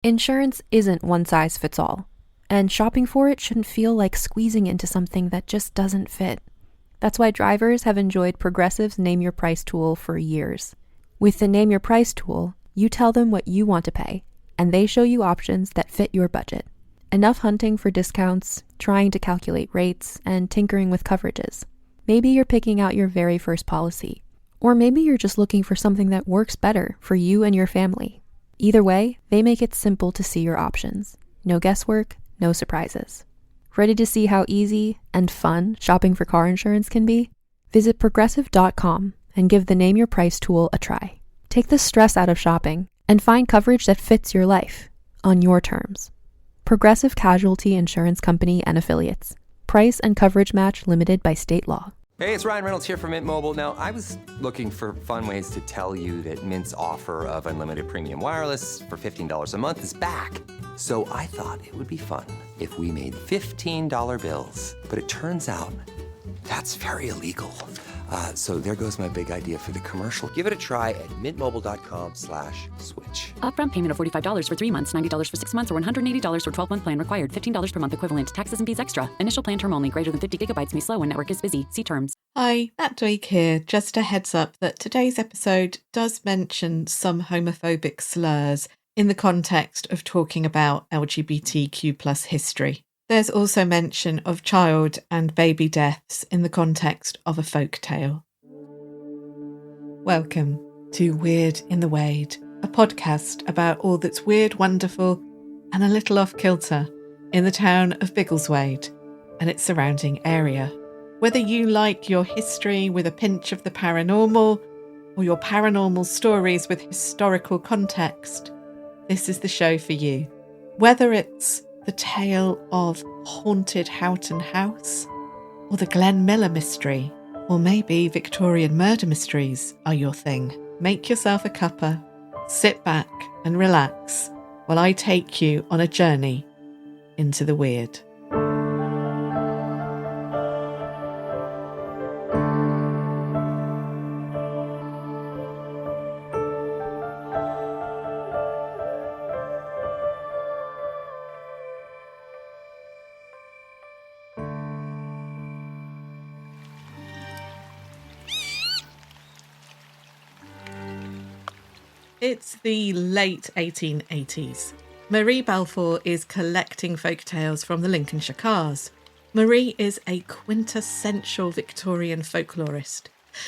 Insurance isn't one size fits all, and shopping for it shouldn't feel like squeezing into something that just doesn't fit. That's why drivers have enjoyed Progressive's Name Your Price tool for years. With the Name Your Price tool, you tell them what you want to pay, and they show you options that fit your budget. Enough hunting for discounts, trying to calculate rates, and tinkering with coverages. Maybe you're picking out your very first policy, or maybe you're just looking for something that works better for you and your family. Either way, they make it simple to see your options. No guesswork, no surprises. Ready to see how easy and fun shopping for car insurance can be? Visit Progressive.com and give the Name Your Price tool a try. Take the stress out of shopping and find coverage that fits your life, on your terms. Progressive Casualty Insurance Company and Affiliates. Price and coverage match limited by state law. Hey, it's Ryan Reynolds here from Mint Mobile. Now, I was looking for fun ways to tell you that Mint's offer of unlimited premium wireless for $15 a month is back. So I thought it would be fun if we made $15 bills. But it turns out that's very illegal. So there goes my big idea for the commercial. Give it a try at mintmobile.com/switch. Upfront payment of $45 for 3 months, $90 for 6 months, or $180 for 12-month plan required. $15 per month equivalent. Taxes and fees extra. Initial plan term only. Greater than 50 gigabytes may slow when network is busy. See terms. Hi, Nat Doig here. Just a heads up that today's episode does mention some homophobic slurs in the context of talking about LGBTQ+ history. There's also mention of child and baby deaths in the context of a folk tale. Welcome to Weird in the Wade, a podcast about all that's weird, wonderful, and a little off-kilter in the town of Biggleswade and its surrounding area. Whether you like your history with a pinch of the paranormal, or your paranormal stories with historical context, this is the show for you. Whether it's the tale of haunted Houghton House, or the Glenn Miller mystery, or maybe Victorian murder mysteries are your thing. Make yourself a cuppa, sit back and relax while I take you on a journey into the weird. It's the late 1880s. Marie Balfour is collecting folk tales from the Lincolnshire cars. Marie is a quintessential Victorian folklorist.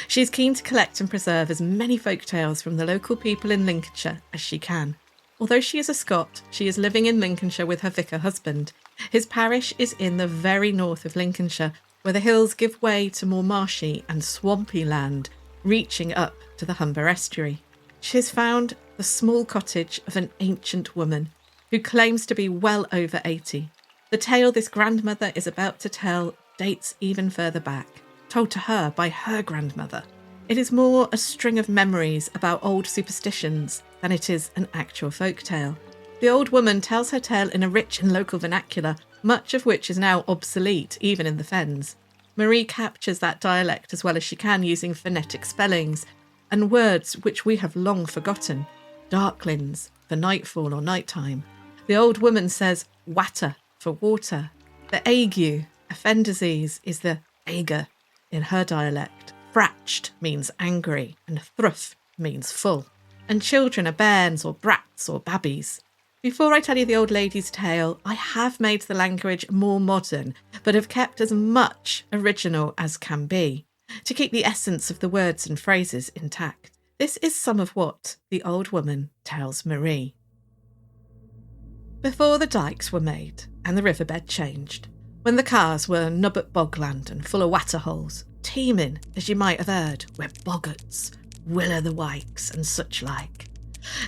She's keen to collect and preserve as many folk tales from the local people in Lincolnshire as she can. Although she is a Scot, she is living in Lincolnshire with her vicar husband. His parish is in the very north of Lincolnshire, where the hills give way to more marshy and swampy land, reaching up to the Humber estuary. She has found the small cottage of an ancient woman who claims to be well over 80. The tale this grandmother is about to tell dates even further back, told to her by her grandmother. It is more a string of memories about old superstitions than it is an actual folk tale. The old woman tells her tale in a rich and local vernacular, much of which is now obsolete even in the fens. Marie captures that dialect as well as she can using phonetic spellings and words which we have long forgotten. Darklins for nightfall or nighttime. The old woman says watter for water. The ague, a fen disease, is the ager in her dialect. Fratched means angry and thruff means full. And children are bairns or brats or babbies. Before I tell you the old lady's tale, I have made the language more modern, but have kept as much original as can be, to keep the essence of the words and phrases intact. This is some of what the old woman tells Marie. Before the dykes were made and the riverbed changed, when the cars were nubbut bogland and full of waterholes, teeming, as you might have heard, with boggarts, will-o'-the-wykes and such like,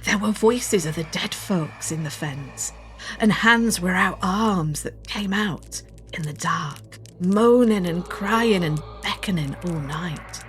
there were voices of the dead folks in the fens, and hands were out arms that came out in the dark, moaning and crying and beckoning all night.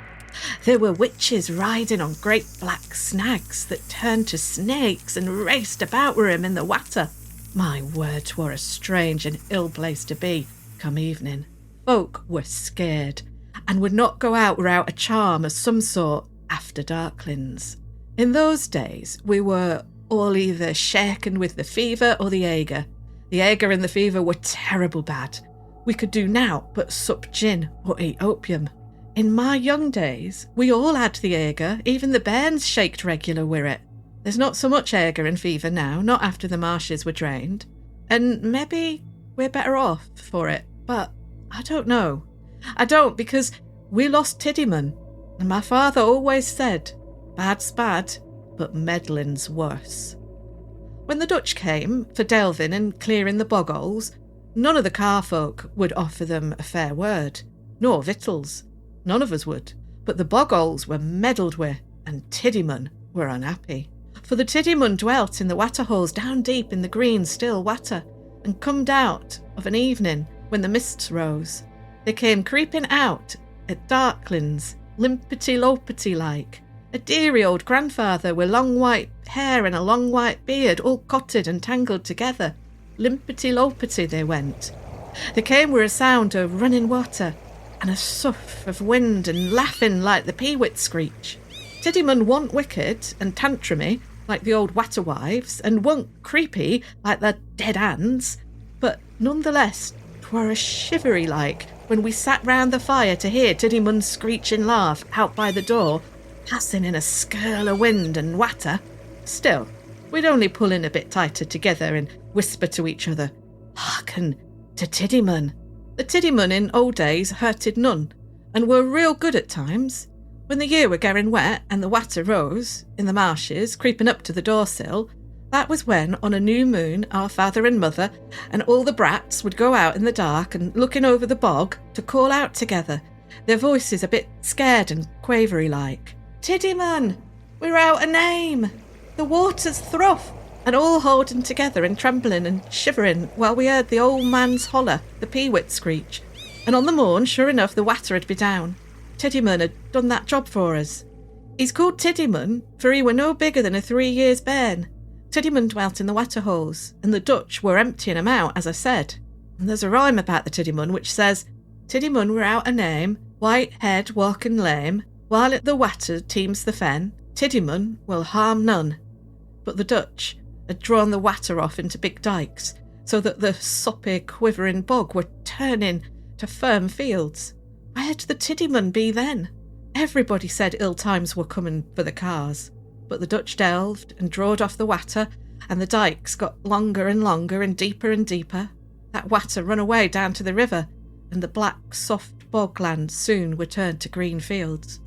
There were witches riding on great black snags that turned to snakes and raced about with him in the water. My word, 'twere a strange and ill place to be come evening. Folk were scared and would not go out without a charm of some sort after darklins. In those days we were all either shaken with the fever or the ague. The ague and the fever were terrible bad. We could do nowt but sup gin or eat opium. In my young days, we all had the ague, even the bairns shaked regular wi' it. There's not so much ague and fever now, not after the marshes were drained. And maybe we're better off for it, but I don't know. I don't, because we lost Tiddy Mun, and my father always said, bad's bad, but meddling's worse. When the Dutch came for delving and clearing the bog holes, none of the car folk would offer them a fair word, nor victuals. None of us would. But the bog holes were meddled with, and Tiddy Mun were unhappy. For the Tiddy Mun dwelt in the water holes down deep in the green still water, and comed out of an evening when the mists rose. They came creeping out at darklins, limpety-lopety like. A dearie old grandfather with long white hair and a long white beard, all cotted and tangled together. Limpety-lopety they went. They came with a sound of running water, and a sough of wind, and laughing like the peewit screech. Tiddy Mun wa'n't wicked and tantrumy like the old watter wives, and wa'n't creepy like the dead hands, but nonetheless 'twere a shivery like when we sat round the fire to hear Tiddy Mun's screeching laugh out by the door, passing in a skirl of wind and watter. Still, we'd only pull in a bit tighter together and whisper to each other, "Hearken to Tiddy Mun." The Tiddy Mun in old days hurted none, and were real good at times. When the year were getting wet and the water rose in the marshes, creeping up to the doorsill, that was when, on a new moon, our father and mother and all the brats would go out in the dark and looking over the bog to call out together, their voices a bit scared and quavery like. "Tiddy Mun, we're out a name. The water's through." And all holding together and trembling and shivering while we heard the old man's holler, the peewit screech. And on the morn, sure enough, the water had be down. Tiddy Mun had done that job for us. He's called Tiddy Mun, for he were no bigger than a 3 years bairn. Tiddy Mun dwelt in the water holes, and the Dutch were emptying 'em out, as I said. And there's a rhyme about the Tiddy Mun which says, "Tiddy Mun were out a name, white head walking lame, while at the water teems the fen, Tiddy Mun will harm none." But the Dutch had drawn the water off into big dikes, so that the soppy, quivering bog were turning to firm fields. Where'd the Tiddy Mun be then? Everybody said ill times were coming for the cars, but the Dutch delved and drawed off the water, and the dikes got longer and longer and deeper. That water run away down to the river, and the black, soft bogland soon were turned to green fields.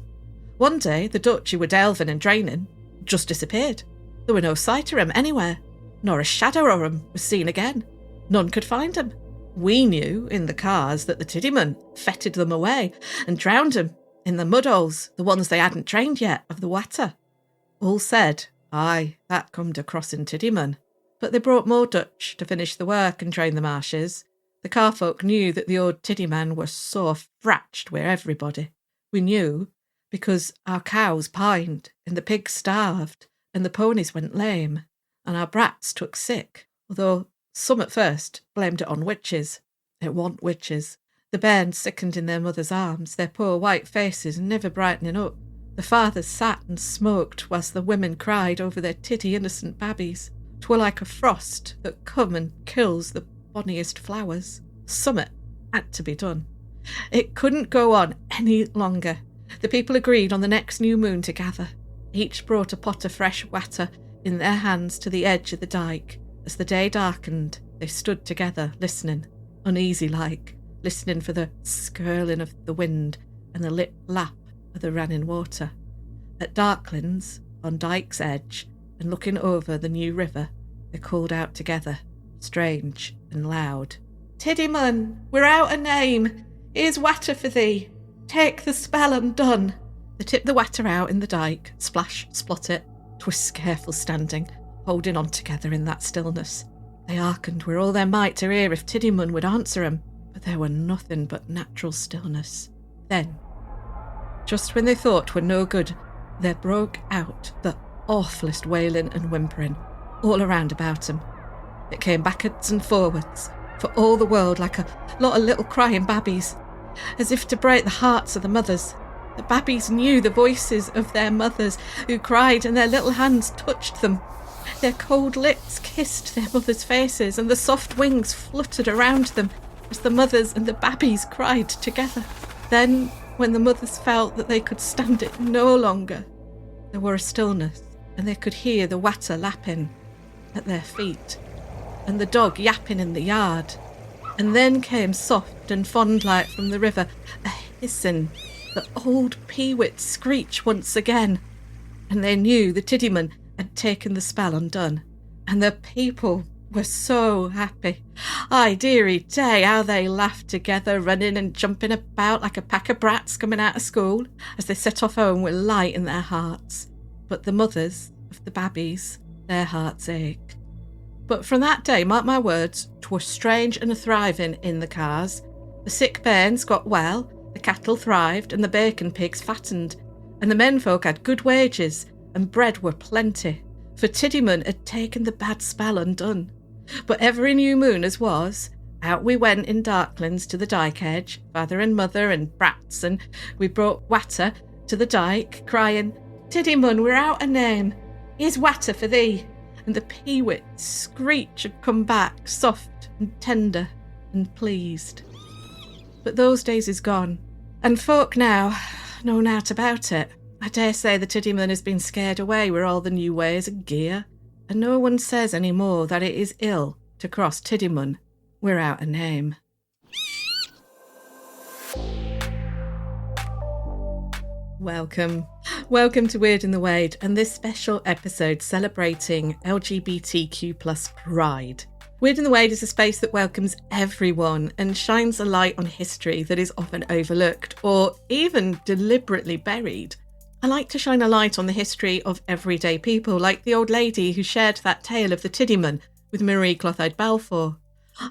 One day the Dutch who were delving and draining just disappeared. There were no sight of 'em anywhere, nor a shadow of 'em was seen again. None could find 'em. We knew in the cars that the Tiddy Mun fetted them away and drowned 'em in the mud holes, the ones they hadn't drained yet, of the water. All said, aye, that comed across in Tiddy Mun. But they brought more Dutch to finish the work and drain the marshes. The car folk knew that the old Tiddy Man was sore fratched wi' everybody. We knew because our cows pined and the pigs starved and the ponies went lame, and our brats took sick, although some at first blamed it on witches. It warn't witches. The bairns sickened in their mother's arms, their poor white faces never brightening up. The fathers sat and smoked whilst the women cried over their tiddy innocent babbies. 'Twere like a frost that come and kills the bonniest flowers. Summat had to be done. It couldn't go on any longer. The people agreed on the next new moon to gather. Each brought a pot of fresh water in their hands to the edge of the dyke. As the day darkened, they stood together, listening, uneasy like, listening for the skirling of the wind and the lip lap of the running water. At darklins, on dyke's edge, and looking over the new river, they called out together, strange and loud. "Tiddy Mun, we're out a name. Here's water for thee. Take the spell undone." They tipped the water out in the dyke, splash, splot it. 'Twas careful standing, holding on together in that stillness. They hearkened with all their might to hear if Tiddy Mun would answer 'em, but there were nothing but natural stillness. Then, just when they thought 'twere no good, there broke out the awfullest wailing and whimpering all around about 'em. It came backwards and forwards, for all the world like a lot of little crying babbies, as if to break the hearts of the mothers. The babbies knew the voices of their mothers who cried, and their little hands touched them. Their cold lips kissed their mothers' faces, and the soft wings fluttered around them as the mothers and the babbies cried together. Then, when the mothers felt that they could stand it no longer, there were a stillness, and they could hear the water lapping at their feet, and the dog yapping in the yard. And then came soft and fond light from the river, a hissing, the old peewit screech once again, and they knew the Tiddy Mun had taken the spell undone, and the people were so happy. Aye, dearie day, how they laughed together, running and jumping about like a pack of brats coming out of school, as they set off home with light in their hearts. But the mothers of the babbies, their hearts ached. But from that day, mark my words, 'twere strange and thriving in the cars. The sick bairns got well, the cattle thrived, and the bacon pigs fattened, and the menfolk had good wages, and bread were plenty, for Tiddy Mun had taken the bad spell undone. But every new moon as was, out we went in darklands to the dyke edge, father and mother and brats, and we brought water to the dyke, crying, "Tiddy Mun, we're out a name. Here's water for thee." And the peewit's screech had come back, soft and tender and pleased. But those days is gone, and folk now know nought about it. I dare say the Tiddy Mun has been scared away with all the new ways and gear, and no one says any more that it is ill to cross Tiddy Mun without a name. Welcome to Weird in the Wade, and this special episode celebrating LGBTQ plus Pride. Weird in the Wade is a space that welcomes everyone and shines a light on history that is often overlooked or even deliberately buried. I like to shine a light on the history of everyday people, like the old lady who shared that tale of the Tiddy Mun with Marie Clothide Balfour.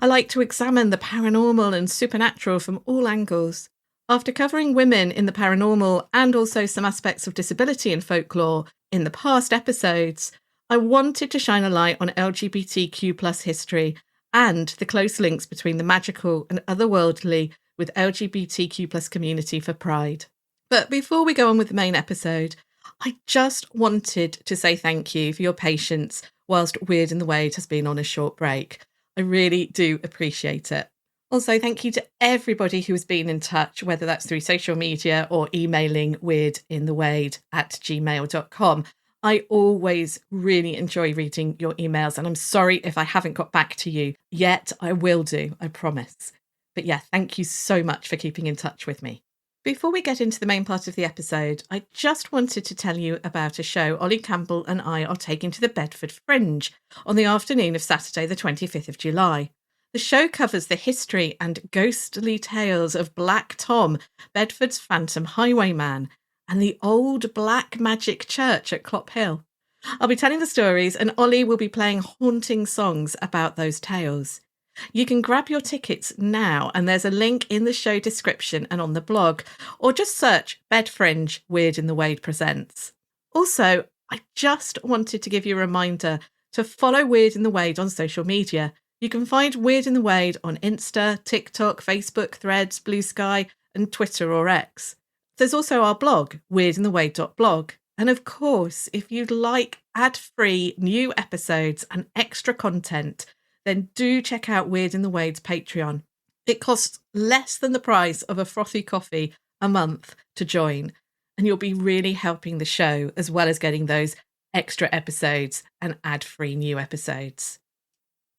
I like to examine the paranormal and supernatural from all angles. After covering women in the paranormal and also some aspects of disability in folklore in the past episodes, I wanted to shine a light on LGBTQ plus history and the close links between the magical and otherworldly with LGBTQ plus community for Pride. But before we go on with the main episode, I just wanted to say thank you for your patience whilst Weird in the Wade has been on a short break. I really do appreciate it. Also, thank you to everybody who has been in touch, whether that's through social media or emailing weirdinthewade@gmail.com. I always really enjoy reading your emails, and I'm sorry if I haven't got back to you yet. I will do, I promise. But yeah, thank you so much for keeping in touch with me. Before we get into the main part of the episode, I just wanted to tell you about a show Ollie Campbell and I are taking to the Bedford Fringe on the afternoon of Saturday the 25th of July. The show covers the history and ghostly tales of Black Tom, Bedford's phantom highwayman, and the old black magic church at Clop Hill. I'll be telling the stories, and Ollie will be playing haunting songs about those tales. You can grab your tickets now, and there's a link in the show description and on the blog, or just search Bed Fringe Weird in the Wade Presents. Also, I just wanted to give you a reminder to follow Weird in the Wade on social media. You can find Weird in the Wade on Insta, TikTok, Facebook, Threads, Blue Sky, and Twitter or X. There's also our blog, weirdinthewade.blog. And of course, if you'd like ad-free new episodes and extra content, then do check out Weird in the Wade's Patreon. It costs less than the price of a frothy coffee a month to join, and you'll be really helping the show as well as getting those extra episodes and ad-free new episodes.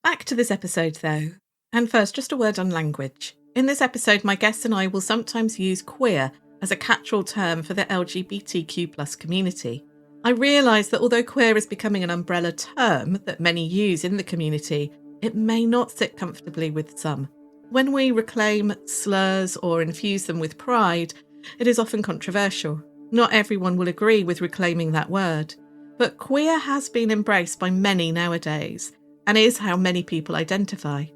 Back to this episode though, and first just a word on language. In this episode, my guests and I will sometimes use queer as a catch-all term for the LGBTQ plus community. I realise that although queer is becoming an umbrella term that many use in the community, it may not sit comfortably with some. When we reclaim slurs or infuse them with pride, it is often controversial. Not everyone will agree with reclaiming that word, but queer has been embraced by many nowadays, and is how many people identify.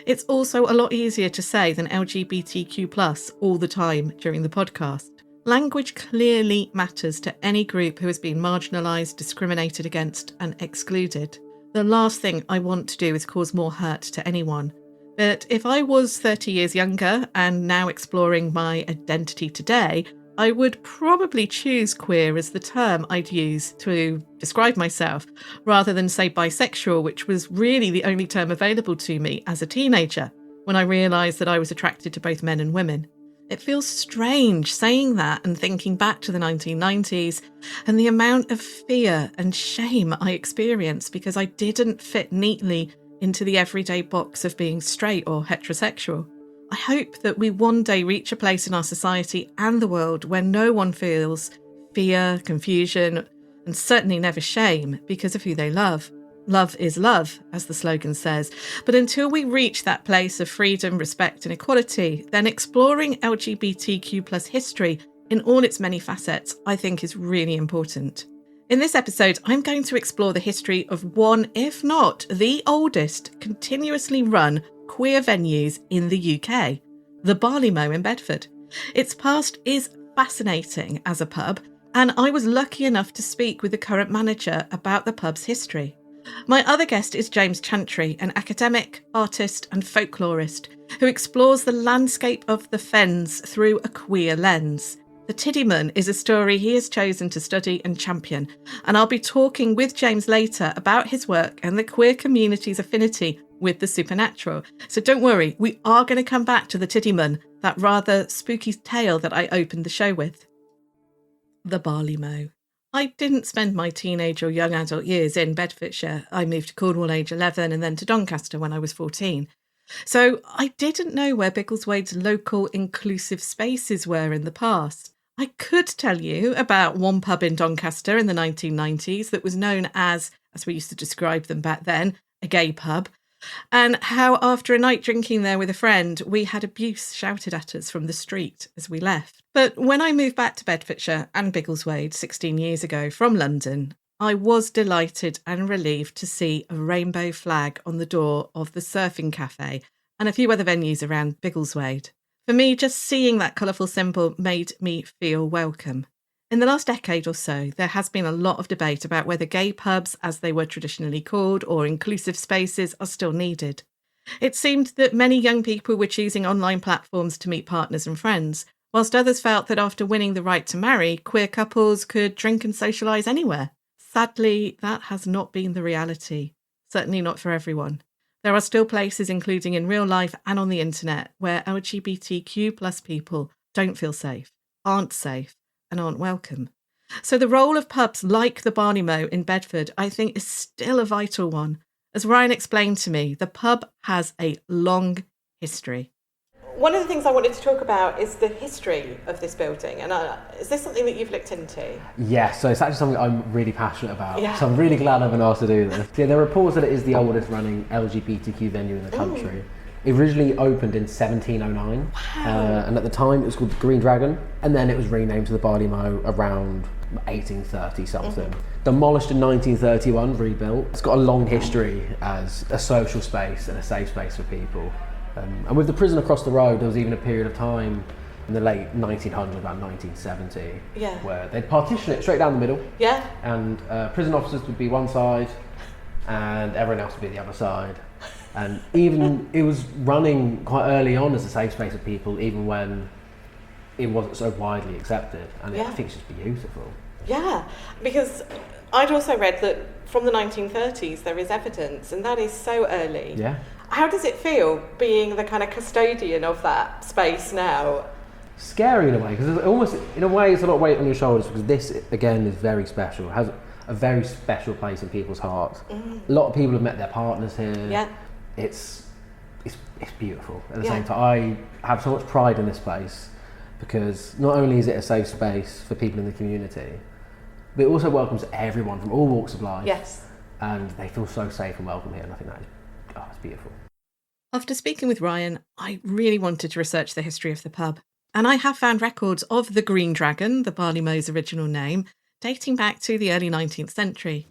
It's also a lot easier to say than LGBTQ+ all the time during the podcast. Language clearly matters to any group who has been marginalised, discriminated against and excluded. The last thing I want to do is cause more hurt to anyone. But if I was 30 years younger and now exploring my identity today, I would probably choose queer as the term I'd use to describe myself, rather than say bisexual, which was really the only term available to me as a teenager, when I realised that I was attracted to both men and women. It feels strange saying that and thinking back to the 1990s and the amount of fear and shame I experienced because I didn't fit neatly into the everyday box of being straight or heterosexual. I hope that we one day reach a place in our society and the world where no one feels fear, confusion, and certainly never shame because of who they love. Love is love, as the slogan says. But until we reach that place of freedom, respect and equality, then exploring LGBTQ+ history in all its many facets, I think is really important. In this episode, I'm going to explore the history of one, if not the oldest, continuously run queer venues in the UK, the Barley in Bedford. Its past is fascinating as a pub, and I was lucky enough to speak with the current manager about the pub's history. My other guest is James Chantry, an academic, artist and folklorist who explores the landscape of the fens through a queer lens. The Tiddy Mun is a story he has chosen to study and champion, and I'll be talking with James later about his work and the queer community's affinity with the supernatural. So don't worry, we are going to come back to the Tiddy Mun, that rather spooky tale that I opened the show with. The Barley Mow. I didn't spend my teenage or young adult years in Bedfordshire. I moved to Cornwall age 11 and then to Doncaster when I was 14. So I didn't know where Biggleswade's local inclusive spaces were in the past. I could tell you about one pub in Doncaster in the 1990s that was known as we used to describe them back then, a gay pub, and how after a night drinking there with a friend, we had abuse shouted at us from the street as we left. But when I moved back to Bedfordshire and Biggleswade 16 years ago from London, I was delighted and relieved to see a rainbow flag on the door of the Surfing Cafe and a few other venues around Biggleswade. For me, just seeing that colourful symbol made me feel welcome. In the last decade or so, there has been a lot of debate about whether gay pubs, as they were traditionally called, or inclusive spaces are still needed. It seemed that many young people were choosing online platforms to meet partners and friends, whilst others felt that after winning the right to marry, queer couples could drink and socialise anywhere. Sadly, that has not been the reality, certainly not for everyone. There are still places, including in real life and on the internet, where LGBTQ+ people don't feel safe, aren't safe, and aren't welcome. So the role of pubs like the Barley Mow in Bedford, I think, is still a vital one. As Ryan explained to me, the pub has a long history. One of the things I wanted to talk about is the history of this building. And is this something that you've looked into? Yeah, so it's actually something I'm really passionate about. Yeah. So I'm really glad I've been asked to do this. Yeah, there are reports that it is the oldest running LGBTQ venue in the country. It originally opened in 1709. Wow. And at the time it was called the Green Dragon. And then it was renamed to the Barley Mow around 1830 something. Demolished in 1931, rebuilt. It's got a long history as a social space and a safe space for people. And with the prison across the road, there was even a period of time in the late 1900s, about 1970, where they'd partition it straight down the middle. Yeah. And prison officers would be one side, and everyone else would be the other side. And even it was running quite early on as a safe space for people, even when it wasn't so widely accepted. And I think it's just beautiful. Yeah, because I'd also read that from the 1930s there is evidence, and that is so early. Yeah. How does it feel being the kind of custodian of that space now? Scary in a way, because almost, in a way, it's a lot of weight on your shoulders, because this, again, is very special. It has a very special place in people's hearts. A lot of people have met their partners here. Yeah. It's beautiful. At the same time, I have so much pride in this place, because not only is it a safe space for people in the community, but it also welcomes everyone from all walks of life. Yes. And they feel so safe and welcome here, and I think that is, it's beautiful. After speaking with Ryan, I really wanted to research the history of the pub, and I have found records of the Green Dragon, the Barley Mow's original name, dating back to the early 19th century.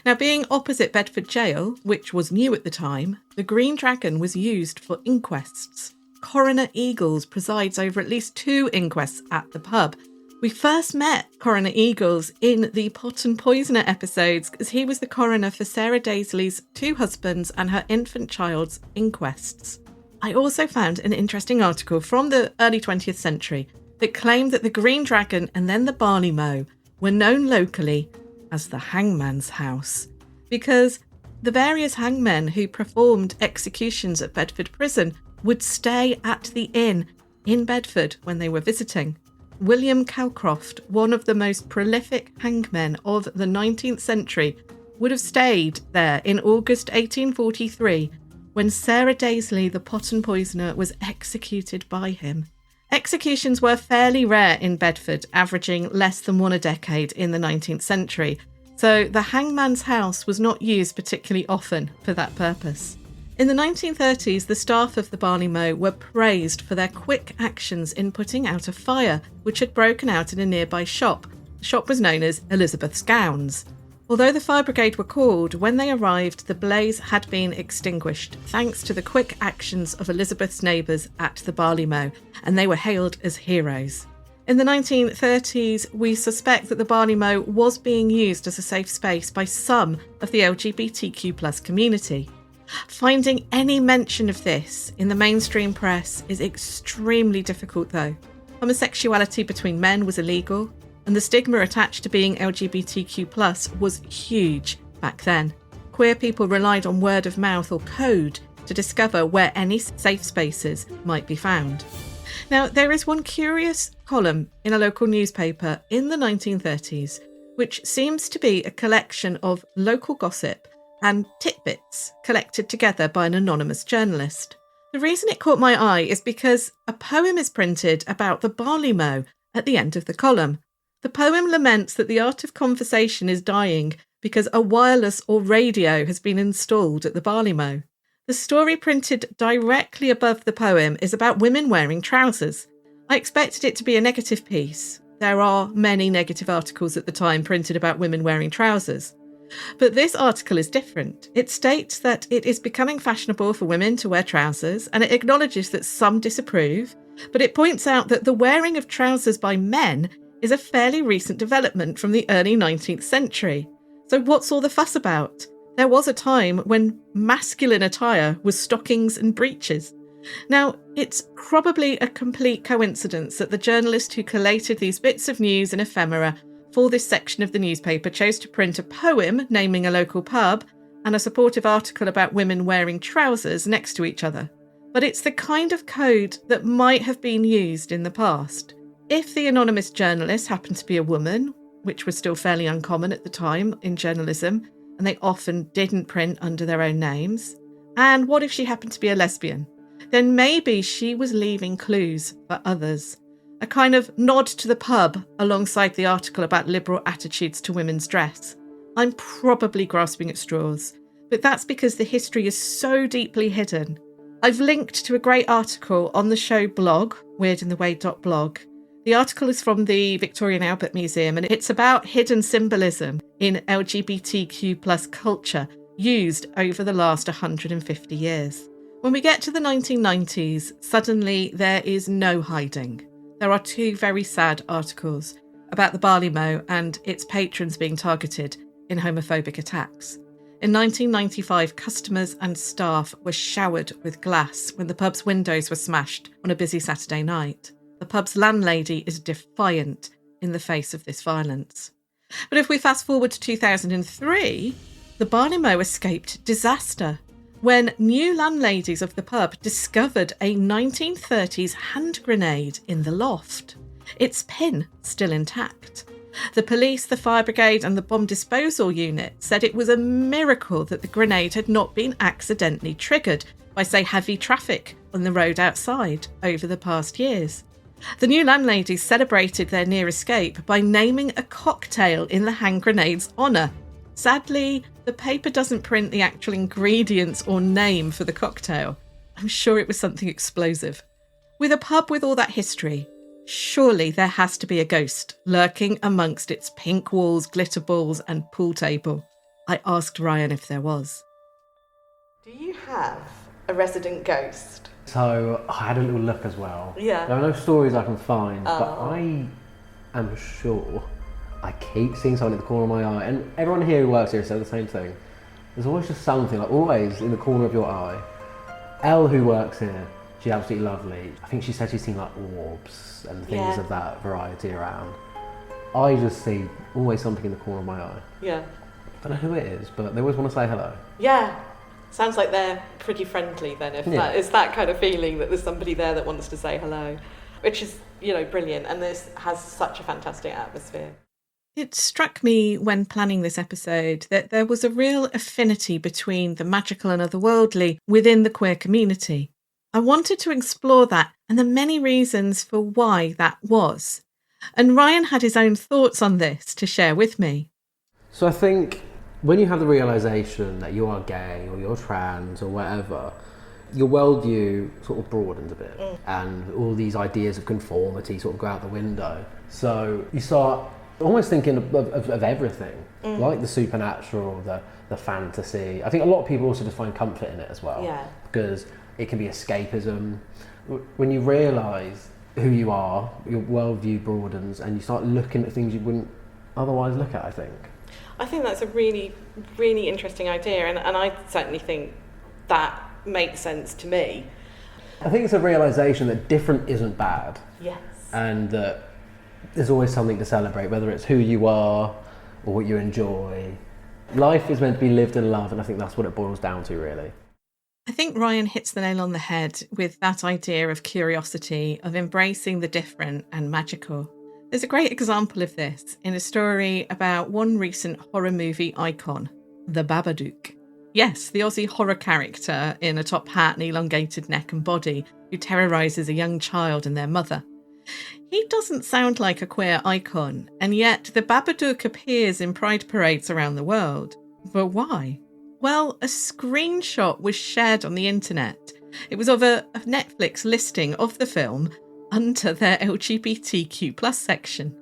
Now, being opposite Bedford Jail, which was new at the time, the Green Dragon was used for inquests. Coroner Eagles presides over at least 2 inquests at the pub. We first met Coroner Eagles in the Pot and Poisoner episodes, as he was the coroner for Sarah Daisley's 2 husbands and her infant child's inquests. I also found an interesting article from the early 20th century that claimed that the Green Dragon and then the Barley Mow were known locally as the Hangman's House, because the various hangmen who performed executions at Bedford Prison would stay at the inn in Bedford when they were visiting. William Calcroft, one of the most prolific hangmen of the 19th century, would have stayed there in August 1843 when Sarah Daisley, the Potton poisoner, was executed by him. Executions were fairly rare in Bedford, averaging less than one a decade in the 19th century, so the Hangman's House was not used particularly often for that purpose. In the 1930s, the staff of the Barley Mow were praised for their quick actions in putting out a fire, which had broken out in a nearby shop. The shop was known as Elizabeth's Gowns. Although the fire brigade were called, when they arrived, the blaze had been extinguished, thanks to the quick actions of Elizabeth's neighbours at the Barley Mow, and they were hailed as heroes. In the 1930s, we suspect that the Barley Mow was being used as a safe space by some of the LGBTQ+ community. Finding any mention of this in the mainstream press is extremely difficult, though. Homosexuality between men was illegal, and the stigma attached to being LGBTQ+ was huge back then. Queer people relied on word of mouth or code to discover where any safe spaces might be found. Now, there is one curious column in a local newspaper in the 1930s, which seems to be a collection of local gossip and tidbits collected together by an anonymous journalist. The reason it caught my eye is because a poem is printed about the Barley Mow at the end of the column. The poem laments that the art of conversation is dying because a wireless or radio has been installed at the Barley Mow. The story printed directly above the poem is about women wearing trousers. I expected it to be a negative piece. There are many negative articles at the time printed about women wearing trousers. But this article is different. It states that it is becoming fashionable for women to wear trousers, and it acknowledges that some disapprove, but it points out that the wearing of trousers by men is a fairly recent development from the early 19th century. So what's all the fuss about? There was a time when masculine attire was stockings and breeches. Now, it's probably a complete coincidence that the journalist who collated these bits of news and ephemera for this section of the newspaper chose to print a poem naming a local pub and a supportive article about women wearing trousers next to each other. But it's the kind of code that might have been used in the past. If the anonymous journalist happened to be a woman, which was still fairly uncommon at the time in journalism, and they often didn't print under their own names, and what if she happened to be a lesbian? Then maybe she was leaving clues for others. A kind of nod to the pub alongside the article about liberal attitudes to women's dress. I'm probably grasping at straws, but that's because the history is so deeply hidden. I've linked to a great article on the show blog, weirdintheway.blog. The article is from the Victorian Albert Museum, and it's about hidden symbolism in LGBTQ+ culture used over the last 150 years. When we get to the 1990s, suddenly there is no hiding. There are two very sad articles about the Barley Mow and its patrons being targeted in homophobic attacks. In 1995, customers and staff were showered with glass when the pub's windows were smashed on a busy Saturday night. The pub's landlady is defiant in the face of this violence. But if we fast forward to 2003, the Barley Mow escaped disaster when new landladies of the pub discovered a 1930s hand grenade in the loft, its pin still intact. The police, the fire brigade and the bomb disposal unit said it was a miracle that the grenade had not been accidentally triggered by, say, heavy traffic on the road outside over the past years. The new landladies celebrated their near escape by naming a cocktail in the hand grenade's honour. Sadly, the paper doesn't print the actual ingredients or name for the cocktail. I'm sure it was something explosive. With a pub with all that history, surely there has to be a ghost lurking amongst its pink walls, glitter balls and pool table. I asked Ryan if there was. Do you have a resident ghost? So I had a little look as well. Yeah. There are no stories I can find, but I am sure I keep seeing something in the corner of my eye. And everyone here who works here says the same thing. There's always just something, like always in the corner of your eye. Elle, who works here, She's absolutely lovely. I think she said she's seen like orbs and things of that variety around. I just see always something in the corner of my eye. Yeah. I don't know who it is, but they always want to say hello. Yeah. Sounds like they're pretty friendly then, if that is that kind of feeling that there's somebody there that wants to say hello, which is, you know, brilliant. And this has such a fantastic atmosphere. It struck me when planning this episode that there was a real affinity between the magical and otherworldly within the queer community. I wanted to explore that and the many reasons for why that was. And Ryan had his own thoughts on this to share with me. So I think when you have the realisation that you are gay or you're trans or whatever, your worldview sort of broadens a bit and all these ideas of conformity sort of go out the window. So you start almost thinking of everything, like the supernatural, the fantasy. I think a lot of people also just find comfort in it as well, because it can be escapism. When you realise who you are, your worldview broadens and you start looking at things you wouldn't otherwise look at, I think. I think that's a really, really interesting idea, and I certainly think that makes sense to me. I think it's a realisation that different isn't bad. Yes. And that there's always something to celebrate, whether it's who you are or what you enjoy. Life is meant to be lived in love, and I think that's what it boils down to, really. I think Ryan hits the nail on the head with that idea of curiosity, of embracing the different and magical. There's a great example of this in a story about one recent horror movie icon, the Babadook. Yes, the Aussie horror character in a top hat and elongated neck and body who terrorises a young child and their mother. He doesn't sound like a queer icon, and yet the Babadook appears in pride parades around the world. But why? Well, a screenshot was shared on the internet. It was of a Netflix listing of the film under their LGBTQ+ section.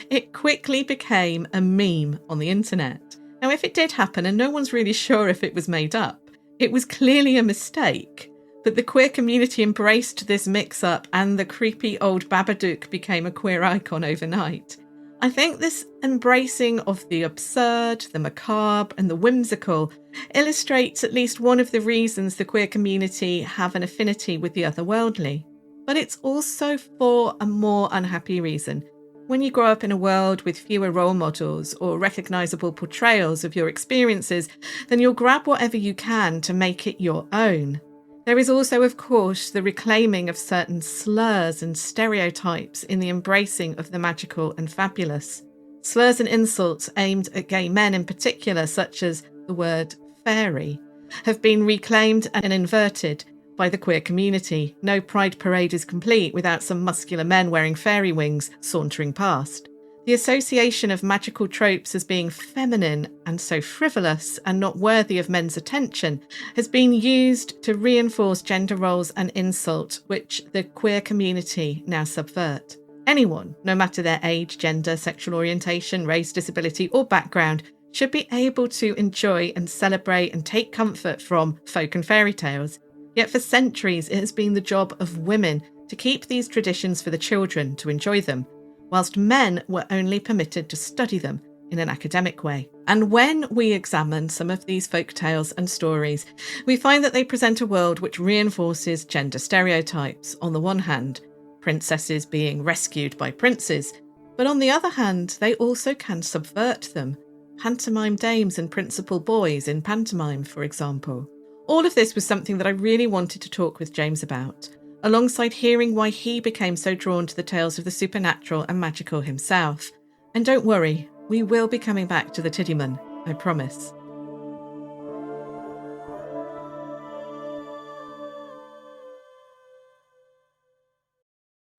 It quickly became a meme on the internet. Now, if it did happen, and no one's really sure if it was made up, it was clearly a mistake. But the queer community embraced this mix-up and the creepy old Babadook became a queer icon overnight. I think this embracing of the absurd, the macabre and the whimsical illustrates at least one of the reasons the queer community have an affinity with the otherworldly. But it's also for a more unhappy reason. When you grow up in a world with fewer role models or recognisable portrayals of your experiences, then you'll grab whatever you can to make it your own. There is also, of course, the reclaiming of certain slurs and stereotypes in the embracing of the magical and fabulous. Slurs and insults aimed at gay men in particular, such as the word fairy, have been reclaimed and inverted by the queer community. No pride parade is complete without some muscular men wearing fairy wings sauntering past. The association of magical tropes as being feminine and so frivolous and not worthy of men's attention has been used to reinforce gender roles and insult, which the queer community now subvert. Anyone, no matter their age, gender, sexual orientation, race, disability or background, should be able to enjoy and celebrate and take comfort from folk and fairy tales. Yet for centuries it has been the job of women to keep these traditions for the children to enjoy them, whilst men were only permitted to study them in an academic way. And when we examine some of these folk tales and stories, we find that they present a world which reinforces gender stereotypes. On the one hand, princesses being rescued by princes, but on the other hand, they also can subvert them. Pantomime dames and principal boys in pantomime, for example. All of this was something that I really wanted to talk with James about, alongside hearing why he became so drawn to the tales of the supernatural and magical himself. And don't worry, we will be coming back to the Tiddy Mun, I promise.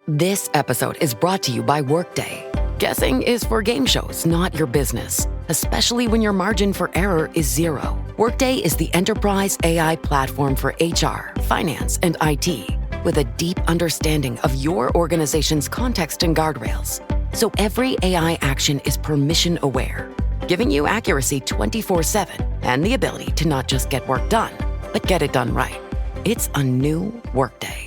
This episode is brought to you by Workday. Guessing is for game shows, not your business, especially when your margin for error is zero. Workday is the enterprise AI platform for HR, finance, and IT, with a deep understanding of your organization's context and guardrails. So every AI action is permission aware, giving you accuracy 24/7 and the ability to not just get work done, but get it done right. It's a new Workday.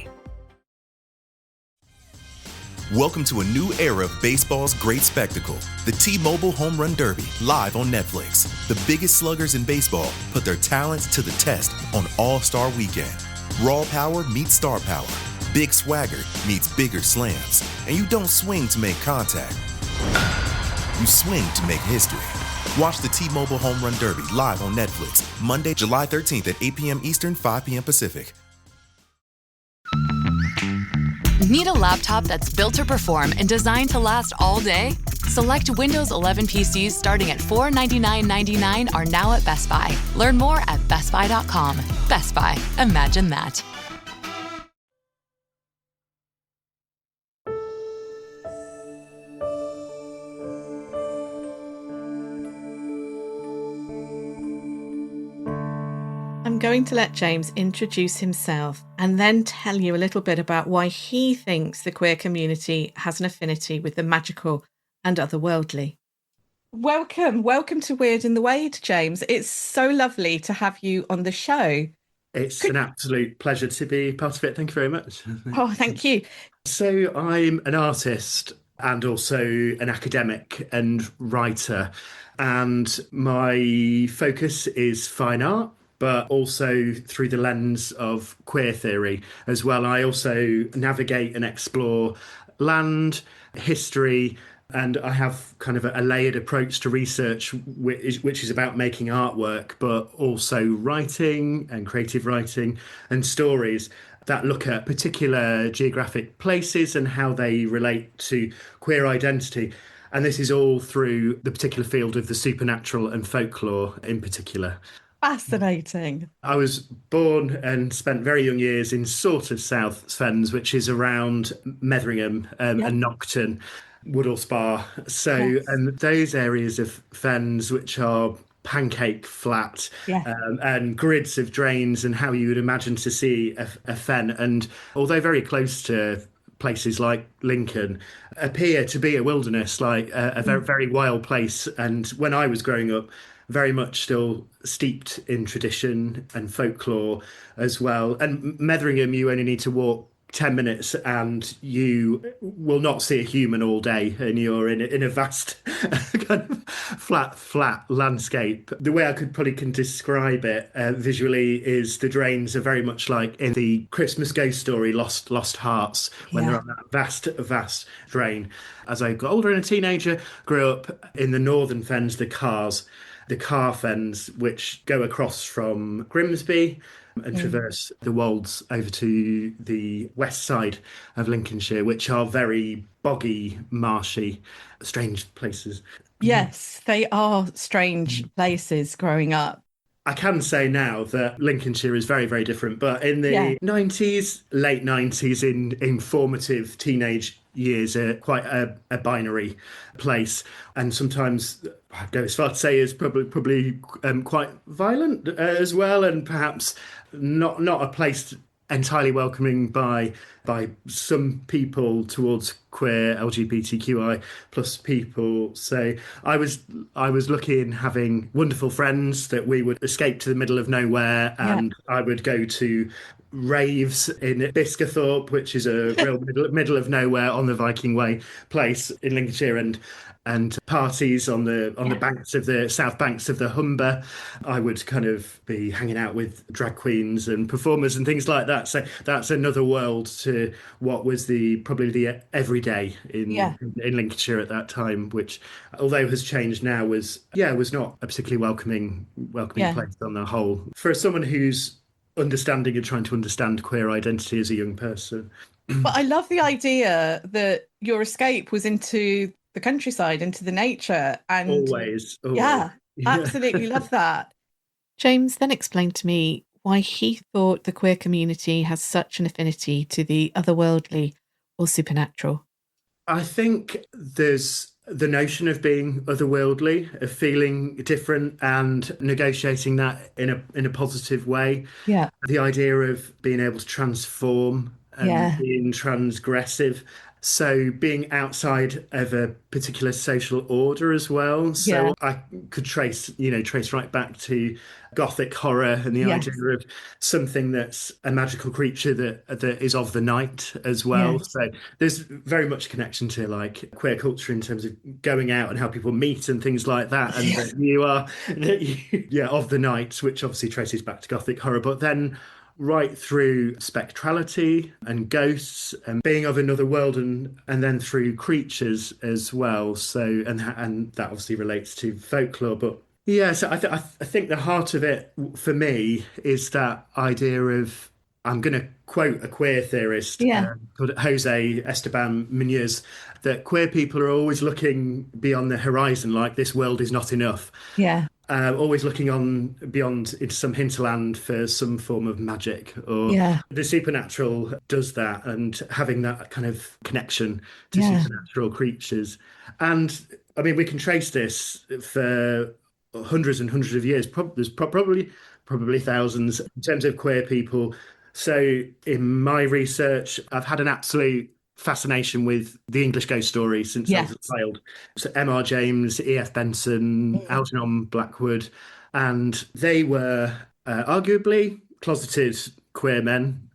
Welcome to a new era of baseball's great spectacle. The T-Mobile Home Run Derby, live on Netflix. The biggest sluggers in baseball put their talents to the test on All-Star Weekend. Raw power meets star power. Big swagger meets bigger slams. And you don't swing to make contact. You swing to make history. Watch the T-Mobile Home Run Derby live on Netflix, Monday, July 13th at 8 p.m. Eastern, 5 p.m. Pacific. Need a laptop that's built to perform and designed to last all day? Select Windows 11 PCs starting at $499.99 are now at Best Buy. Learn more at bestbuy.com. Best Buy. Imagine that. I'm going to let James introduce himself and then tell you a little bit about why he thinks the queer community has an affinity with the magical and otherworldly. Welcome to Weird in the Wade, James. It's so lovely to have you on the show. It's an absolute pleasure to be part of it. Thank you very much. Oh, thank you. So I'm an artist and also an academic and writer, and my focus is fine art, but also through the lens of queer theory as well. I also navigate and explore land, history, and I have kind of a layered approach to research, which is about making artwork, but also writing and creative writing and stories that look at particular geographic places and how they relate to queer identity. And this is all through the particular field of the supernatural and folklore in particular. Fascinating. I was born and spent very young years in sort of South Fens, which is around Metheringham and Nocton, Woodall Spa. So, Yes. and those areas of fens, which are pancake flat and grids of drains and how you would imagine to see a fen. And although very close to places like Lincoln, appear to be a wilderness, like a very, very wild place. And when I was growing up, very much still steeped in tradition and folklore as well. And Metheringham, you only need to walk 10 minutes and you will not see a human all day, and you're in a vast kind of flat landscape. The way I could probably can describe it visually is the drains are very much like in the Christmas ghost story Lost Hearts, when they're on that vast drain. As I got older and a teenager, grew up in the northern fens, the Car Fens, which go across from Grimsby and traverse the wolds over to the west side of Lincolnshire, which are very boggy, marshy, strange places. Yes, they are strange places growing up. I can say now that Lincolnshire is very, very different, but in the 90s, late 90s, in formative teenage years, quite a binary place, and sometimes I'd go as far to say is probably quite violent as well, and perhaps not a place entirely welcoming by some people towards queer LGBTQI plus people. So I was lucky in having wonderful friends that we would escape to the middle of nowhere, and I would go to raves in Biscathorpe, which is a real middle of nowhere on the Viking Way place in Lincolnshire, and parties on the banks of the south banks of the Humber. I would kind of be hanging out with drag queens and performers and things like that. So that's another world to what was probably the everyday in Lincolnshire at that time, which, although has changed now, was not a particularly welcoming place on the whole for someone who's understanding and trying to understand queer identity as a young person. But I love the idea that your escape was into the countryside, into the nature, and always. Absolutely love that. James then explained to me why he thought the queer community has such an affinity to the otherworldly or supernatural. I think there's the notion of being otherworldly, of feeling different and negotiating that in a positive way. Yeah. The idea of being able to transform and being transgressive. So being outside of a particular social order as well. So I could trace right back to Gothic horror and the idea of something that's a magical creature that is of the night as well. Yes. So there's very much connection to like queer culture in terms of going out and how people meet and things like that. And that you of the night, which obviously traces back to Gothic horror. But then right through spectrality and ghosts and being of another world, and then through creatures as well. So and that obviously relates to folklore, but yeah. So I think the heart of it for me is that idea of, I'm going to quote a queer theorist called Jose Esteban Munoz, that queer people are always looking beyond the horizon, like this world is not enough. Yeah. Always looking on beyond into some hinterland for some form of magic, or the supernatural does that, and having that kind of connection to supernatural creatures. And I mean, we can trace this for hundreds and hundreds of years. There's probably thousands in terms of queer people. So in my research, I've had an absolute fascination with the English ghost story since I was a child. So M.R. James, E.F. Benson, Algernon Blackwood, and they were arguably closeted queer men.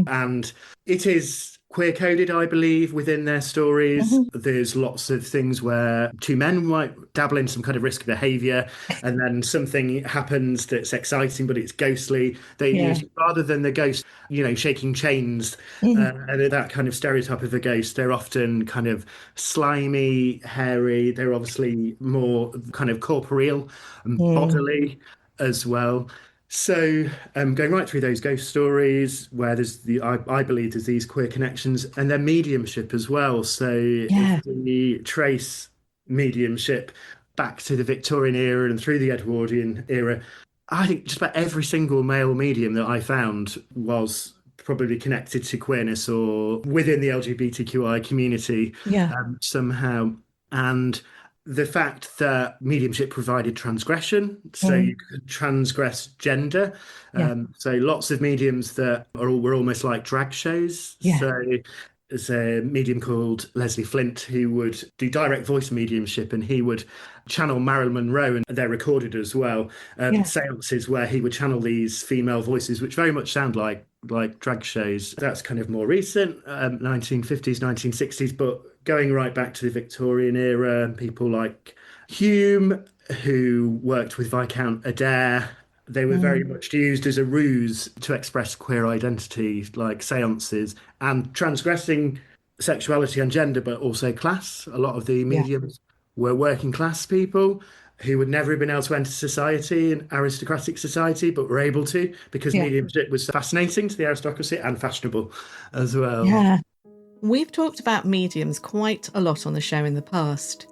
And it is queer coded, I believe, within their stories. There's lots of things where two men might dabble in some kind of risky behaviour, and then something happens that's exciting, but it's ghostly. They use, rather than the ghost, shaking chains, and that kind of stereotype of a ghost, they're often kind of slimy, hairy. They're obviously more kind of corporeal and bodily as well. So going right through those ghost stories where there's I believe there's these queer connections, and then mediumship as well. So if we trace mediumship back to the Victorian era and through the Edwardian era, I think just about every single male medium that I found was probably connected to queerness or within the LGBTQI community somehow. And the fact that mediumship provided transgression, so you could transgress gender. So lots of mediums that were almost like drag shows. So there's a medium called Leslie Flint who would do direct voice mediumship, and he would channel Marilyn Monroe, and they're recorded as well. Seances where he would channel these female voices, which very much sound like drag shows. That's kind of more recent, 1950s, 1960s, but going right back to the Victorian era, people like Hume, who worked with Viscount Adair, they were very much used as a ruse to express queer identity, like seances, and transgressing sexuality and gender, but also class. A lot of the mediums were working class people who would never have been able to enter society, an aristocratic society, but were able to, because mediumship was fascinating to the aristocracy and fashionable as well. Yeah. We've talked about mediums quite a lot on the show in the past.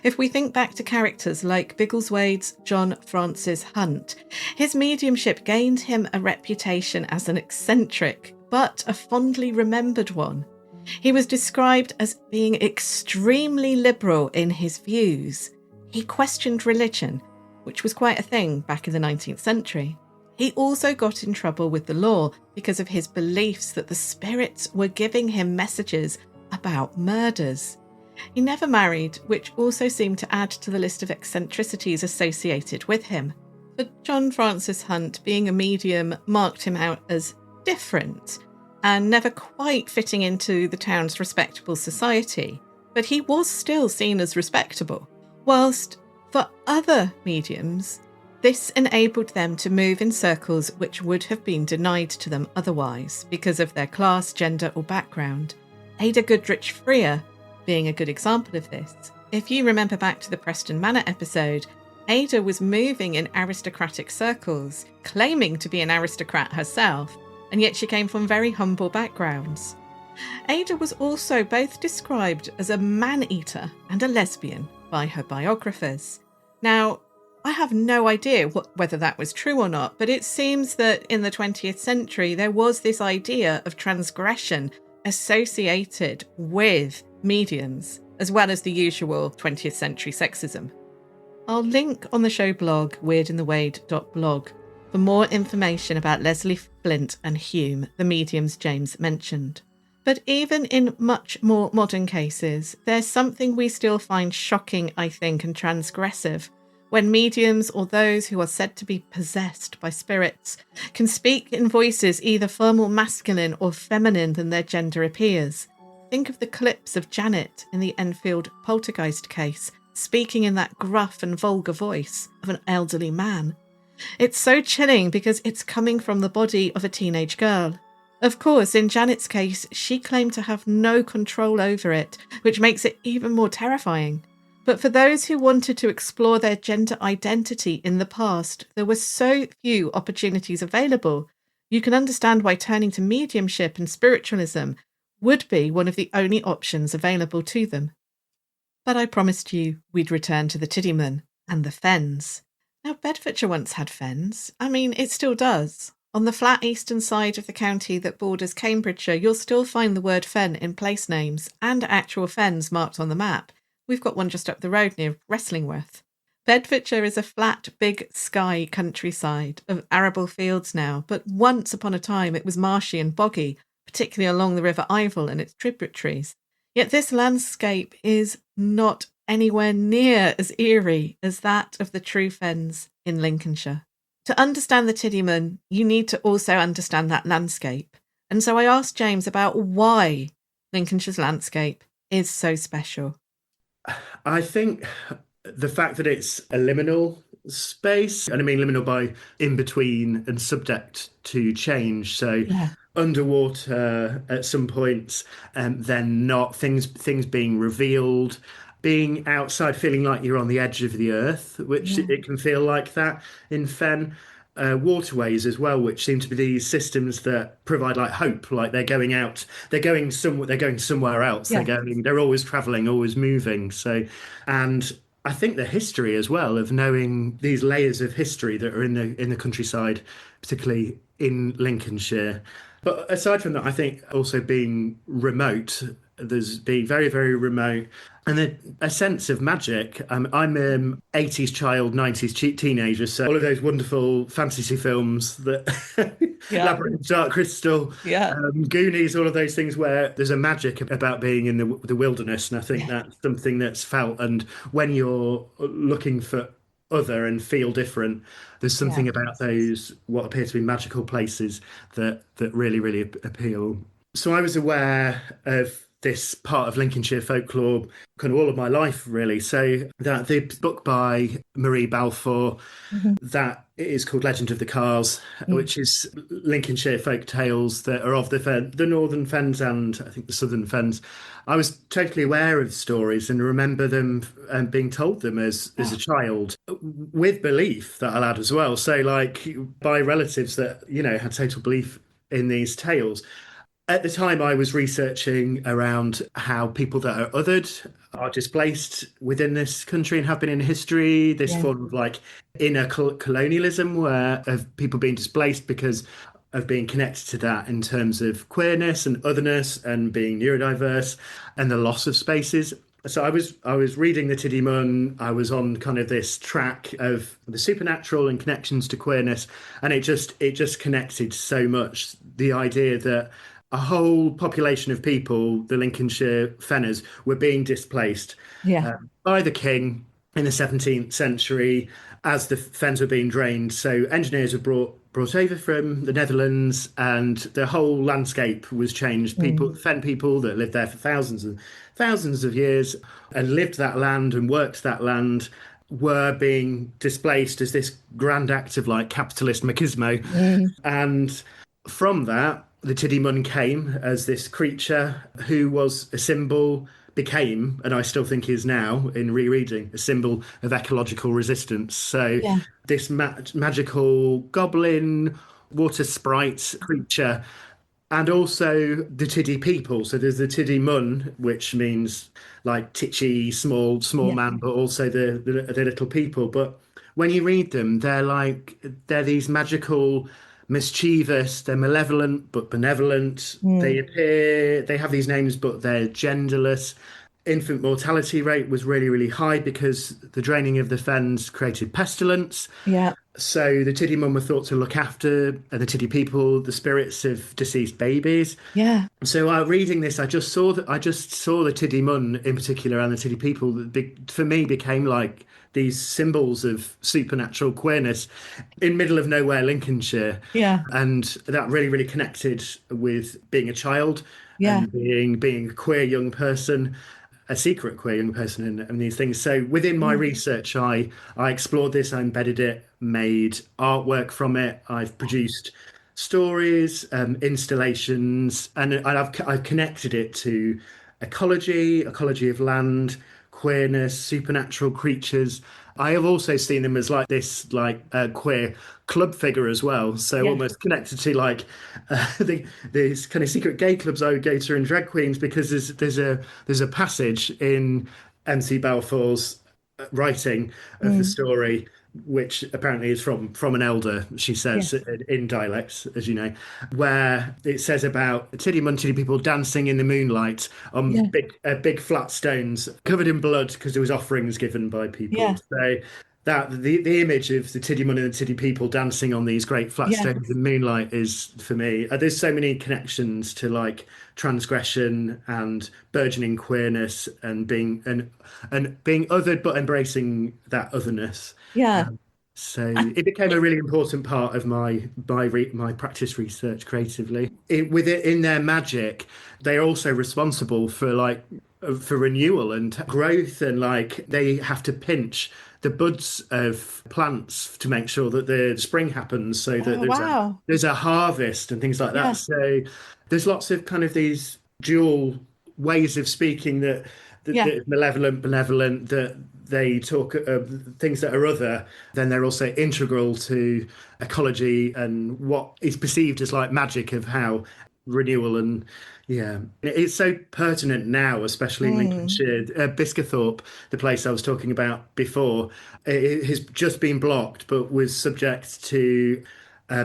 If we think back to characters like Biggleswade's John Francis Hunt, his mediumship gained him a reputation as an eccentric, but a fondly remembered one. He was described as being extremely liberal in his views. He questioned religion, which was quite a thing back in the 19th century. He also got in trouble with the law because of his beliefs that the spirits were giving him messages about murders. He never married, which also seemed to add to the list of eccentricities associated with him. For John Francis Hunt, being a medium marked him out as different and never quite fitting into the town's respectable society, but he was still seen as respectable. Whilst for other mediums, this enabled them to move in circles which would have been denied to them otherwise because of their class, gender or background. Ada Goodrich Freer being a good example of this. If you remember back to the Preston Manor episode, Ada was moving in aristocratic circles, claiming to be an aristocrat herself, and yet she came from very humble backgrounds. Ada was also both described as a man-eater and a lesbian by her biographers. Now, I have no idea whether that was true or not, but it seems that in the 20th century there was this idea of transgression associated with mediums, as well as the usual 20th century sexism. I'll link on the show blog, weirdinthewade.blog, for more information about Leslie Flint and Hume, the mediums James mentioned. But even in much more modern cases, there's something we still find shocking, I think, and transgressive, when mediums or those who are said to be possessed by spirits can speak in voices either far more masculine or feminine than their gender appears. Think of the clips of Janet in the Enfield poltergeist case, speaking in that gruff and vulgar voice of an elderly man. It's so chilling because it's coming from the body of a teenage girl. Of course, in Janet's case, she claimed to have no control over it, which makes it even more terrifying. But for those who wanted to explore their gender identity in the past, there were so few opportunities available. You can understand why turning to mediumship and spiritualism would be one of the only options available to them. But I promised you we'd return to the Tiddy Mun and the fens. Now, Bedfordshire once had fens. I mean, it still does. On the flat eastern side of the county that borders Cambridgeshire, you'll still find the word fen in place names and actual fens marked on the map. We've got one just up the road near Wrestlingworth. Bedfordshire is a flat, big sky countryside of arable fields now, but once upon a time it was marshy and boggy, particularly along the River Ivel and its tributaries. Yet this landscape is not anywhere near as eerie as that of the true fens in Lincolnshire. To understand the Tiddy Mun, you need to also understand that landscape. And so I asked James about why Lincolnshire's landscape is so special. I think the fact that it's a liminal space, and I mean liminal by in between and subject to change. So underwater at some points, and then not, things being revealed, being outside, feeling like you're on the edge of the earth, which it can feel like that in fen. Waterways as well, which seem to be these systems that provide like hope, like they're going somewhere else. They're always traveling, always moving. So, and I think the history as well of knowing these layers of history that are in the countryside, particularly in Lincolnshire. But aside from that, I think also being remote, there's being very, very remote, and a sense of magic. I'm an 80s child, 90s teenager, so all of those wonderful fantasy films that Labyrinth, Dark Crystal, Goonies, all of those things where there's a magic about being in the wilderness, and I think that's something that's felt. And when you're looking for other and feel different, there's something about those what appear to be magical places that really, really appeal. So I was aware of this part of Lincolnshire folklore kind of all of my life, really. So that the book by Marie Balfour, that is called Legend of the Cars, which is Lincolnshire folk tales that are of the northern fens and I think the southern fens. I was totally aware of stories and remember them and being told them as a child with belief that I had as well. So like by relatives that, had total belief in these tales. At the time, I was researching around how people that are othered are displaced within this country and have been in history, this form of like inner colonialism of people being displaced because of being connected to that in terms of queerness and otherness and being neurodiverse and the loss of spaces. So I was reading the Tiddy Mun. I was on kind of this track of the supernatural and connections to queerness, and it just connected so much. The idea that a whole population of people, the Lincolnshire fenners, were being displaced by the king in the 17th century as the fens were being drained. So engineers were brought over from the Netherlands, and the whole landscape was changed. Fen people that lived there for thousands of years and lived that land and worked that land were being displaced as this grand act of like capitalist machismo. And from that, the Tiddy Mun came as this creature who was a symbol, became, and I still think is now in rereading, a symbol of ecological resistance. So this magical goblin, water sprite creature, and also the Tiddy people. So there's the Tiddy Mun, which means like titchy, small man, but also the little people. But when you read them, they're these magical, mischievous, they're malevolent but benevolent. They have these names but they're genderless. Infant mortality rate was really, really high because the draining of the fens created pestilence. So the Tiddy Mun were thought to look after the Tiddy people, the spirits of deceased babies. So reading this, I just saw the Tiddy Mun in particular and the Tiddy people that for me became like these symbols of supernatural queerness in middle of nowhere Lincolnshire. And that really, really connected with being a child and being a queer young person. a secret queer young person and these things. So within my research, I explored this, I embedded it, made artwork from it. I've produced stories, installations, and I've connected it to ecology of land, queerness, supernatural creatures. I have also seen them as like this queer club figure as well, so almost connected to like these kind of secret gay clubs I would go to in drag queens, because there's a passage in MC Balfour's writing of the story, which apparently is from an elder, she says, in dialects, as you know, where it says about Tiddy Mun Tiddy people dancing in the moonlight on big flat stones covered in blood because there was offerings given by people. So that the image of the Tiddy Mun and the Tiddy people dancing on these great flat stones in moonlight is, for me, there's so many connections to like transgression and burgeoning queerness and being othered but embracing that otherness. So it became a really important part of my practice research creatively. In their magic, they're also responsible for renewal and growth, and like they have to pinch the buds of plants to make sure that the spring happens, so that there's a harvest and things like that. So there's lots of kind of these dual ways of speaking that malevolent, benevolent, that they talk of things that are other, then they're also integral to ecology and what is perceived as like magic of how renewal and it's so pertinent now, especially in Lincolnshire. Biscathorpe, the place I was talking about before, it has just been blocked but was subject to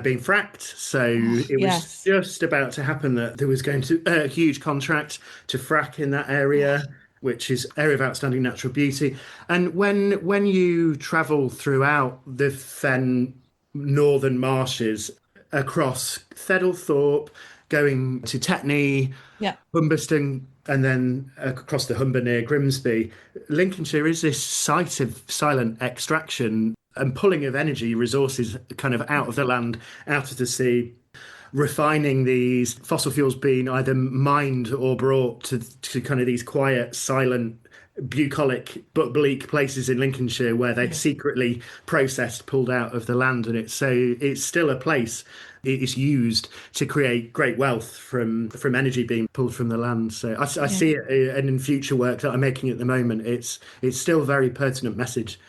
being fracked. So it was just about to happen that there was going to a huge contract to frack in that area, which is area of outstanding natural beauty. And when you travel throughout the fen northern marshes across Theddlethorpe, going to Tetney, Humberston, and then across the Humber near Grimsby, Lincolnshire is this site of silent extraction and pulling of energy resources kind of out of the land, out of the sea, refining these fossil fuels being either mined or brought to kind of these quiet, silent, bucolic but bleak places in Lincolnshire where they're secretly processed, pulled out of the land. And it's still a place. It is used to create great wealth from energy being pulled from the land. So I see it, and in future work that I'm making at the moment, it's still a very pertinent message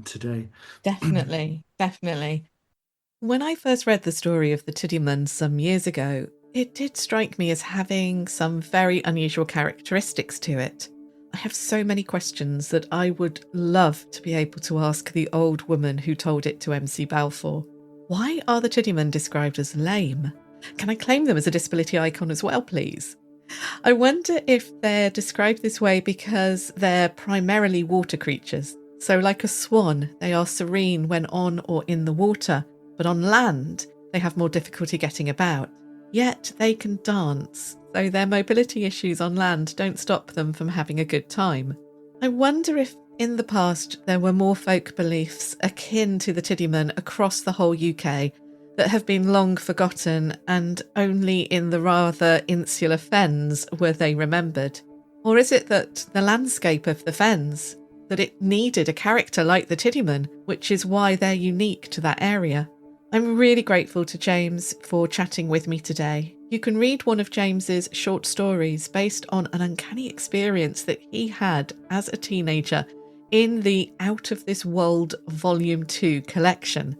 today. Definitely. When I first read the story of the Tiddy Mun some years ago, it did strike me as having some very unusual characteristics to it. I have so many questions that I would love to be able to ask the old woman who told it to MC Balfour. Why are the Tiddy Mun described as lame? Can I claim them as a disability icon as well, please? I wonder if they're described this way because they're primarily water creatures. So like a swan, they are serene when on or in the water, but on land, they have more difficulty getting about. Yet they can dance, so their mobility issues on land don't stop them from having a good time. I wonder if in the past there were more folk beliefs akin to the Tiddy Mun across the whole UK that have been long forgotten, and only in the rather insular fens were they remembered. Or is it that the landscape of the fens, that it needed a character like the Tiddy Mun, which is why they're unique to that area? I'm really grateful to James for chatting with me today. You can read one of James's short stories based on an uncanny experience that he had as a teenager in the Out of This World Volume 2 collection.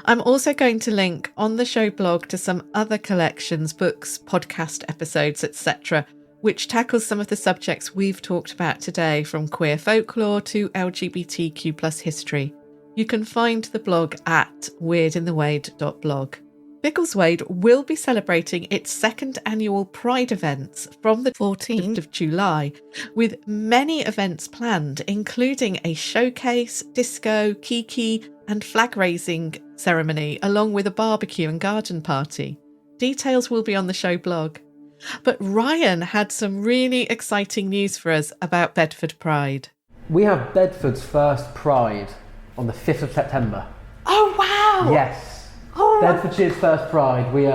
I'm also going to link on the show blog to some other collections, books, podcast episodes, etc., which tackles some of the subjects we've talked about today, from queer folklore to LGBTQ plus history. You can find the blog at weirdinthewade.blog. Biggleswade will be celebrating its second annual Pride events from the 14th of July, with many events planned, including a showcase, disco, kiki and flag raising ceremony, along with a barbecue and garden party. Details will be on the show blog. But Ryan had some really exciting news for us about Bedford Pride. We have Bedford's first Pride on the 5th of September. Oh, wow! Yes. Oh, Bedfordshire's first Pride. We've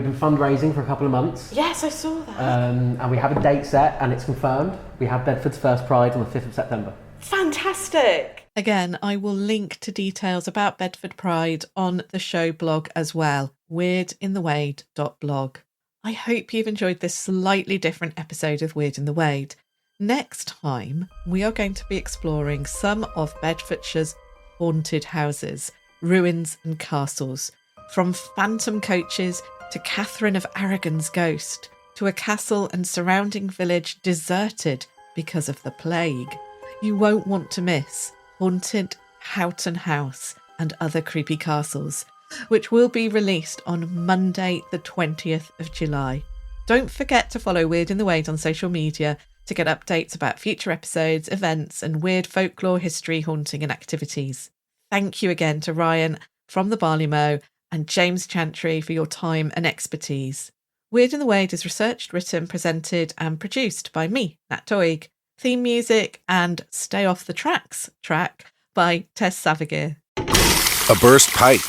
been fundraising for a couple of months. Yes, I saw that. And we have a date set and it's confirmed. We have Bedford's first Pride on the 5th of September. Fantastic. Again, I will link to details about Bedford Pride on the show blog as well, weirdinthewade.blog. I hope you've enjoyed this slightly different episode of Weird in the Wade. Next time, we are going to be exploring some of Bedfordshire's haunted houses, ruins and castles, from phantom coaches to Catherine of Aragon's ghost, to a castle and surrounding village deserted because of the plague. You won't want to miss Haunted Houghton House and Other Creepy Castles, which will be released on Monday the 20th of July. Don't forget to follow Weird in the Wade on social media to get updates about future episodes, events and weird folklore, history, haunting and activities. Thank you again to Ryan from the Barley Mow and James Chantry for your time and expertise. Weird in the Wade is researched, written, presented and produced by me, Nat Doig. Theme music and Stay Off the Tracks track by Tess Savigear. A burst pipe,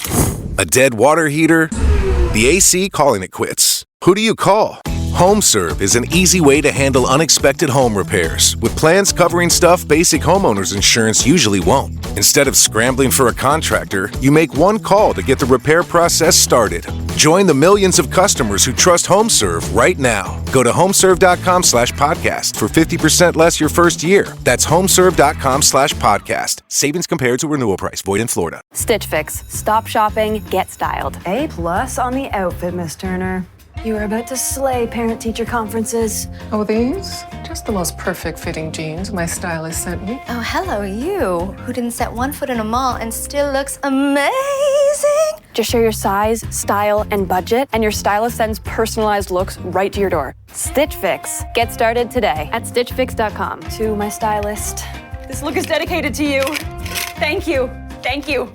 a dead water heater, the AC calling it quits. Who do you call? HomeServe is an easy way to handle unexpected home repairs with plans covering stuff basic homeowners insurance usually won't. Instead of scrambling for a contractor, you make one call to get the repair process started. Join the millions of customers who trust HomeServe right now. Go to homeserve.com/podcast for 50% less your first year. That's homeserve.com/podcast. Savings compared to renewal price. Void in Florida. Stitch Fix. Stop shopping, get styled. A+ on the outfit, Miss Turner. You are about to slay parent-teacher conferences. Oh, these? Just the most perfect fitting jeans my stylist sent me. Oh, hello, you, who didn't set one foot in a mall and still looks amazing. Just share your size, style, and budget, and your stylist sends personalized looks right to your door. Stitch Fix. Get started today at stitchfix.com. To my stylist. This look is dedicated to you. Thank you. Thank you.